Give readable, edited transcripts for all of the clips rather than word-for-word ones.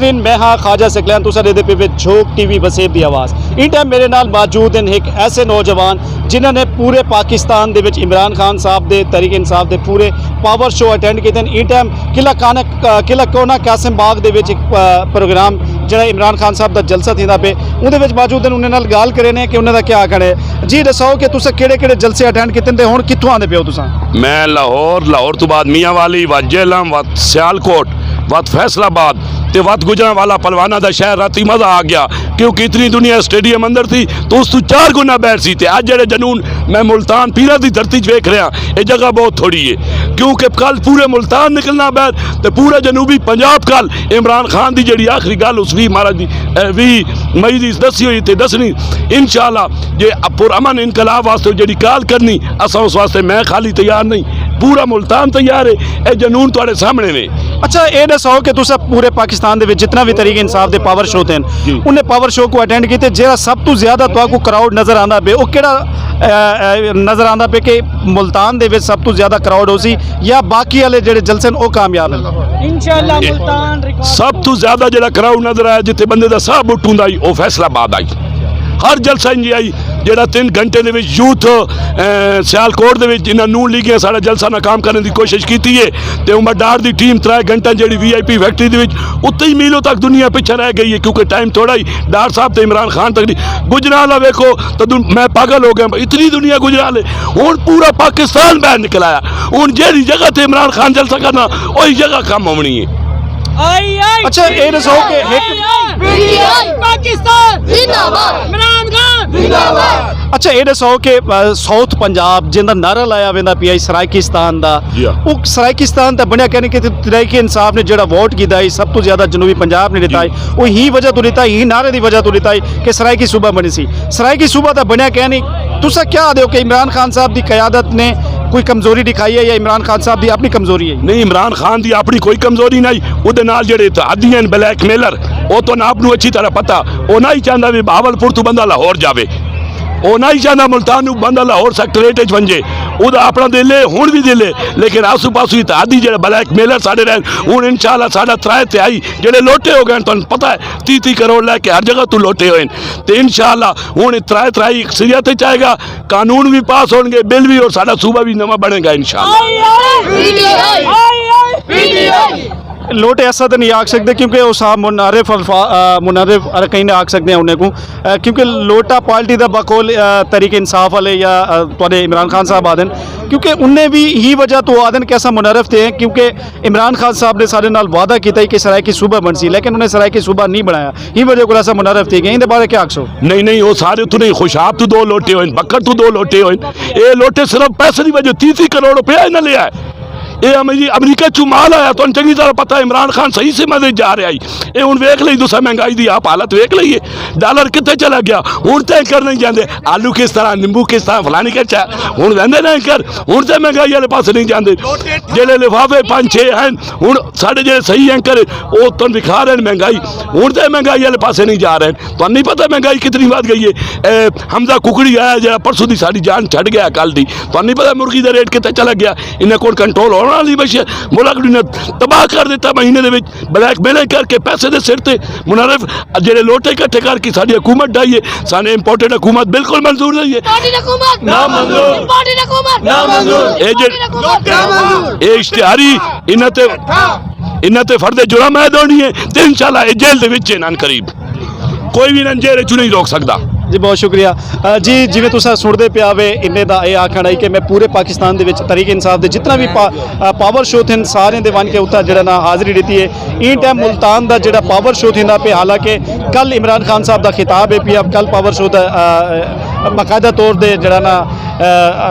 नाजरीन मैं हाँ ख्वाजा सकलैन तुसा दे पे झोंक टीवी वसेब दी आवाज़ इन टाइम मेरे नाल मौजूद हैं एक ऐसे नौजवान जिन्होंने पूरे पाकिस्तान दे विच इमरान खान साहब दे तहरीक इंसाफ दे पूरे पावर शो अटेंड किए इन टाइम किला कोना कासिम बाग दे विच एक प्रोग्राम जो इमरान खान साहब का जलसा थींदा पे उहदे विच मौजूद हैं उन्हें नाल गल करे ने कि उन्होंने क्या आखना है। जी दसो कि तुसें केड़े-केड़े जलसे अटेंड किए ते हुण कित्थों आंदे पे हो तुसां? मैं लाहौर तो बाद मियाँ वाली वत जेलम वत सियालकोट वत फैसलाबाद ते वत गुजरांवाला पलवाना दा शहर राती मज़ा आ गया क्योंकि इतनी दुनिया स्टेडियम अंदर थी तो उस तू 4 गुना बैठ सी ते अज जेड़े जनून मैं मुल्तान पीरा की धरती वेख रहा ये जगह बहुत थोड़ी है क्योंकि कल पूरे मुल्तान निकलना बैठ तो पूरा जनूबी पंजाब कल इमरान खान की जी आखिरी गल उस 20 महाराज की 20 मई की दसी हुई थी दसनी इंशाअल्लाह जे पुरअमन इनकलाब वास्ते जी काल करनी असा उस वास्ते मैं खाली तैयार नहीं पूरा मुल्तान तैयार है ये जनून तुहाडे सामने ने। अच्छा ये दसो कि तुस पूरे पाकिस्तान दे विच जितना भी तरीके इंसाफ दे पावर शो थे उन्हें पावर शो को अटेंड किए जेड़ा सब तो ज्यादा तुहानू क्राउड नज़र आंदा पे वो केड़ा नज़र आंदा पे कि मुल्तान दे विच सब तो ज्यादा क्राउड हो सी या बाकी वाले जेड़े जलसे वो कामयाब हैं? इंशाअल्लाह मुल्तान सब तो ज्यादा जेड़ा क्राउड नज़र आया जिथे बंदे दा साह बुट्टूंदा आई वो फैसलाबाद आई हर जलसा इंज आई जेड़ा 3 घंटे दे विच यूथ सियालकोट दे विच इन्हां नून लीगियां साडा जलसा नाकाम करने की कोशिश की है तो उमर डार की टीम 3 घंटे जी VIP फैक्ट्री दे विच उत्ते ही मीलों तक दुनिया पिछे रह गई है क्योंकि टाइम थोड़ा ही डार साहब तो इमरान खान तक नहीं गुजराल वेखो तो मैं पागल हो गया इतनी दुनिया गुजराल है हूँ पूरा पाकिस्तान बाहर निकल आया हूँ जी जगह तो इमरान खान जलसा करना वही जगह कम होनी है। अच्छा ये दसो कि पाकिस्तान जिंदाबाद इमरान खान जिंदाबाद। अच्छा ये दसो कि साउथ पंजाब जिंदा नारा लाया वेंदा पिया सराइकिस्तान दा वो सराइकिस्तान दा बनया कहने कि तहरीक इंसाफ ने जेड़ा वोट कीता है सब तो ज्यादा जनूबी पंजाब ने दिता है वो ही वजह तो दिता है ही नारे दी वजह तो दिता है कि सराइकी सूबा बनी सी सराइकी सूबा दा बनया कहने तुसा क्या दो कि इमरान खान साहब की क़यादत ने कोई कमजोरी दिखाई है या इमरान खान साहब की अपनी कमजोरी है? नहीं इमरान खान की अपनी कोई कमजोरी नहीं उहदे नाल जेड़े आदियां ब्लैकमेलर वो तो आप नूं अच्छी तरह पता वो ना ही चाहता भी बहावलपुर तो बंदा लाहौर जावे वो ना ही चाहता मुल्तान बंदा लाहौर सैक्टरेट बन उदा अपना दिल है हुण भी दिल है लेकिन आसू पासू आदि जो ब्लैकमेलर साढ़े रहन हूँ इंशाअल्लाह साढ़ा 3 तिहाई जेडे लोटे हो गए तुहानूं पता है 30-30 करोड़ लैके हर जगह तू लोटे हुए तो इंशाअल्लाह हूँ 3 तिहाई अक्सरियत आएगा कानून भी पास होंगे बिल भी और साढ़ा सूबा भी नवा बनेगा इंशाअल्लाह। लोट ऐसा तो नहीं आख सकते क्योंकि उस मुनारिफ अरकान आख सकते हैं उन्हें को क्योंकि लोटा पार्टी का बकौल तहरीक इंसाफ वाले या तुहाडे इमरान खान साहब आदन क्योंकि उन्हें भी ही वजह तो आदन कैसा मुनारिफ थे क्योंकि इमरान खान साहब ने सारे नाल वादा किया कि सराय की सूबा बन सी लेकिन उन्हें सराय की सूबा नहीं बनाया ही वजह को ऐसा मुनारिफ थी इन बारे क्या आखो? नहीं वो सारे तो नहीं खुशाब तो 2 लोटे हुए बकर तो 2 लोटे हुए ये लोटे सिर्फ पैसे की वजह 30 करोड़ रुपया इन्हें लिया है ये अमरीका चू माल आया तो चंगी तरह पता इमरान खान सही से मदद जा रहा है ये हूँ वेख ली तुसा महंगाई की आप हालत वेख लीए डॉलर कितने चला गया हूँ तो एंकर नहीं जाते आलू किस तरह नींबू किस तरह फलानी किस हूँ वहदे ना एंकर हूँ तो महंगाई वाले पास नहीं जाते जेडे लिफाफे 5-6 हैं हूँ साढ़े जो सही एंकर वो तुम दिखा रहे हैं महंगाई हूँ तो महंगाई वाले पास नहीं जा रहे हैं तो नहीं पता महंगाई कितनी बढ़ गई है। हमजा कुकड़ी आया जरा परसों की सारी जान छड़ गया कल की तो नहीं पता मुर्गी का रेट कितने चला गया इन्हें को कंट्रोल होना नहीं बस मुल्क ने तबाह कर दिता महीने दे विच ब्लैकमेल करके पैसे दे सिर ते मुनारिफ जेडे लोटे इकट्ठे करके साडी हुकूमत ढाई है साने इंपोर्टेड हुकूमत बिल्कुल मंजूर नहीं है ये इश्तिहारी इन्हां ते फर्दे जुर्म ऐद होनी है तो इंशाअल्लाह जेल दे विच इन्हां करीब कोई भी इन्हां जेल चू नहीं रोक सकता। जी बहुत शुक्रिया जी जिवें तुसां सुणदे पिया वे इन्ने दा ये आखना है कि मैं पूरे पाकिस्तान दे विच तहरीक इंसाफ दे जितना भी पावर शो थे सारे दे वन के उत्ता जेड़ा ना हाज़री दी है इन टाइम मुल्तान दा जेड़ा पावर शो थींदा पे हालांकि कल इमरान खान साहब दा खिताब है पिया कल पावर शो दा बाकायदा तौर पर जरा ना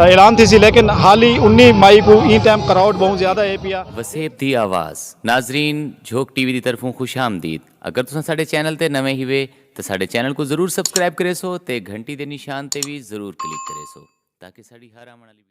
ऐलान थी सी लेकिन हाल ही 19 मई को इन टाइम क्राउड बहुत ज़्यादा है पिया। वसेब दी आवाज़ नाजरीन झोंक टीवी की तरफों खुश आमदीद अगर तुम साढ़े चैनल ते नवे ही वे तो साढ़े चैनल को जरूर सबसक्राइब करे सो ते घंटी दे निशान ते भी जरूर क्लिक करे सो ताकि साड़ी हर आने वाली